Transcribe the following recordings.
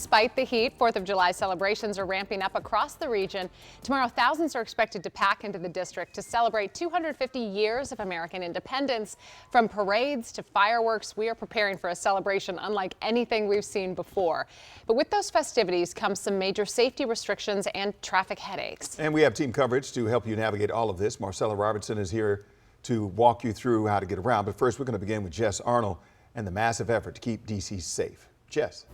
despite the heat, 4th of July celebrations are ramping up across the region. Tomorrow, thousands are expected to pack into the district to celebrate 250 years of American independence. From parades to fireworks, we are preparing for a celebration unlike anything we've seen before. But with those festivities comes some major safety restrictions and traffic headaches. And we have team coverage to help you navigate all of this. Marcella Robertson is here to walk you through how to get around. But first, we're going to begin with Jess Arnold and the massive effort to keep D.C. safe. Jess.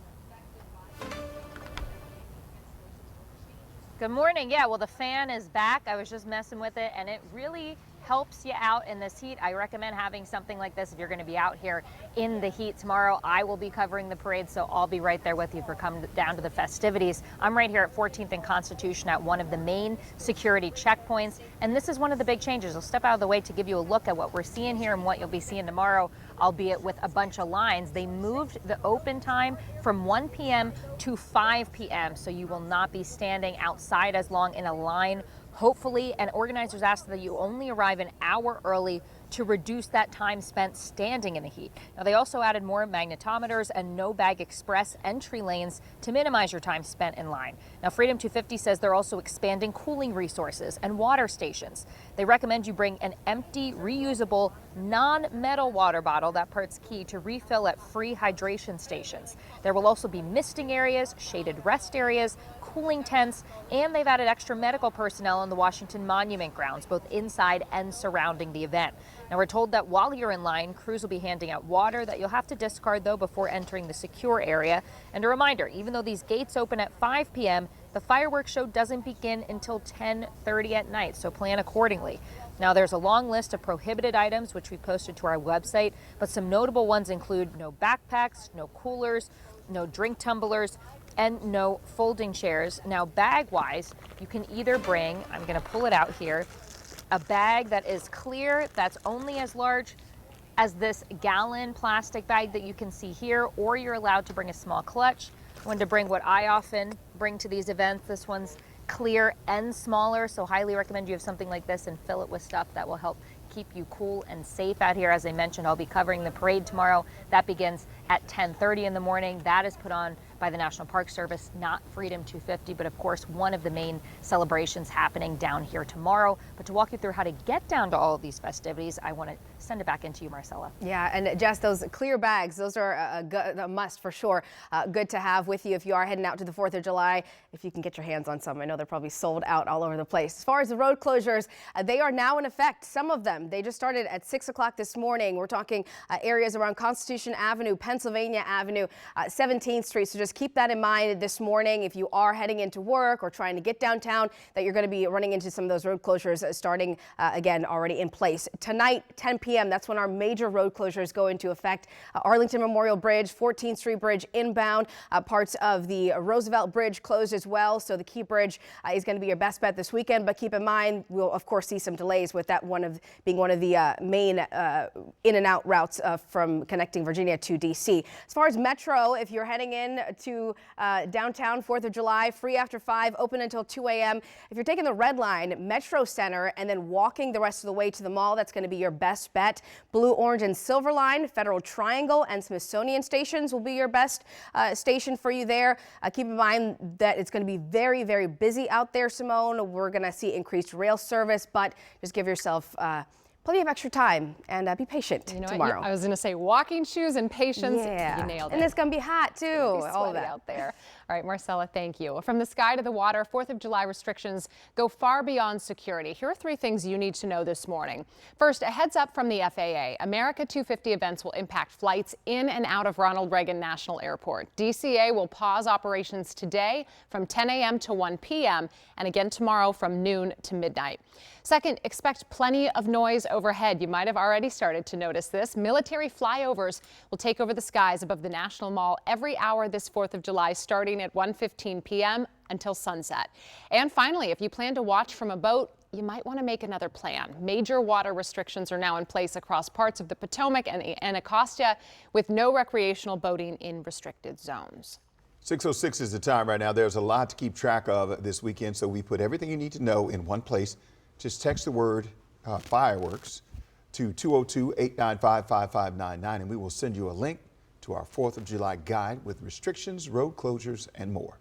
Good morning. Yeah, well, the fan is back. I was just messing with it, and it really helps you out in this heat. I recommend having something like this if you're going to be out here in the heat tomorrow. I will be covering the parade, so I'll be right there with you for coming down to the festivities. I'm right here at 14th and Constitution at one of the main security checkpoints, and this is one of the big changes. I'll step out of the way to give you a look at what we're seeing here and what you'll be seeing tomorrow, albeit with a bunch of lines. They moved the open time from 1 p.m. to 5 p.m., so you will not be standing outside as long in a line, hopefully, and organizers ask that you only arrive an hour early to reduce that time spent standing in the heat. Now, they also added more magnetometers and no bag express entry lanes to minimize your time spent in line. Now, Freedom 250 says they're also expanding cooling resources and water stations. They recommend you bring an empty, reusable, non-metal water bottle. That part's key to refill at free hydration stations. There will also be misting areas, shaded rest areas, cooling tents, and they've added extra medical personnel on the Washington Monument grounds, both inside and surrounding the event. Now, we're told that while you're in line, crews will be handing out water that you'll have to discard, though, before entering the secure area. And a reminder, even though these gates open at 5 p.m., the fireworks show doesn't begin until 10:30 at night, so plan accordingly. Now, there's a long list of prohibited items, which we posted to our website, but some notable ones include no backpacks, no coolers, no drink tumblers, and no folding chairs. Now, bag-wise, you can either bring, I'm going to pull it out here, a bag that is clear, that's only as large as this gallon plastic bag that you can see here, or you're allowed to bring a small clutch. I wanted to bring what I often bring to these events. This one's clear and smaller, so highly recommend you have something like this and fill it with stuff that will help keep you cool and safe out here. As I mentioned, I'll be covering the parade tomorrow. That begins at 10:30 in the morning. That is put on by the National Park Service, not Freedom 250, but of course one of the main celebrations happening down here tomorrow. But to walk you through how to get down to all of these festivities, I want to send it back into you, Marcella. Yeah, and Jess, those clear bags, those are a must for sure. Good to have with you if you are heading out to the 4th of July, if you can get your hands on some. I know they're probably sold out all over the place. As far as the road closures, they are now in effect. Some of them, they just started at 6 o'clock this morning. We're talking areas around Constitution Avenue, Pennsylvania Avenue, 17th Street. So just keep that in mind this morning if you are heading into work or trying to get downtown, that you're going to be running into some of those road closures starting again already in place. Tonight, 10 p.m., that's when our major road closures go into effect. Arlington Memorial Bridge, 14th Street Bridge inbound, parts of the Roosevelt Bridge closed as well. So the Key Bridge is going to be your best bet this weekend. But keep in mind, we'll of course see some delays with that being one of the main in and out routes from connecting Virginia to D.C. As far as Metro, if you're heading in to downtown 4th of July, free after 5, open until 2 a.m. If you're taking the Red Line, Metro Center, and then walking the rest of the way to the mall, that's going to be your best bet. Blue, Orange, and Silver Line, Federal Triangle, and Smithsonian stations will be your best station for you there. Keep in mind that it's going to be very, very busy out there, Simone. We're going to see increased rail service, but just give yourself plenty of extra time and be patient tomorrow. I was going to say walking shoes and patience. Yeah. You nailed it. And it's going to be hot too. All of that out there. All right, Marcella, thank you. From the sky to the water, 4th of July restrictions go far beyond security. Here are 3 things you need to know this morning. First, a heads up from the FAA. America 250 events will impact flights in and out of Ronald Reagan National Airport. DCA will pause operations today from 10 a.m. to 1 p.m. and again tomorrow from noon to midnight. Second, expect plenty of noise overhead. You might have already started to notice this. Military flyovers will take over the skies above the National Mall every hour this 4th of July, starting at 1:15 p.m. until sunset. And finally, if you plan to watch from a boat, you might want to make another plan. Major water restrictions are now in place across parts of the Potomac and the Anacostia, with no recreational boating in restricted zones. 6:06 is the time right now. There's a lot to keep track of this weekend, so we put everything you need to know in one place. Just text the word fireworks to 202-895-5599, and we will send you a link to our 4th of July guide with restrictions, road closures, and more.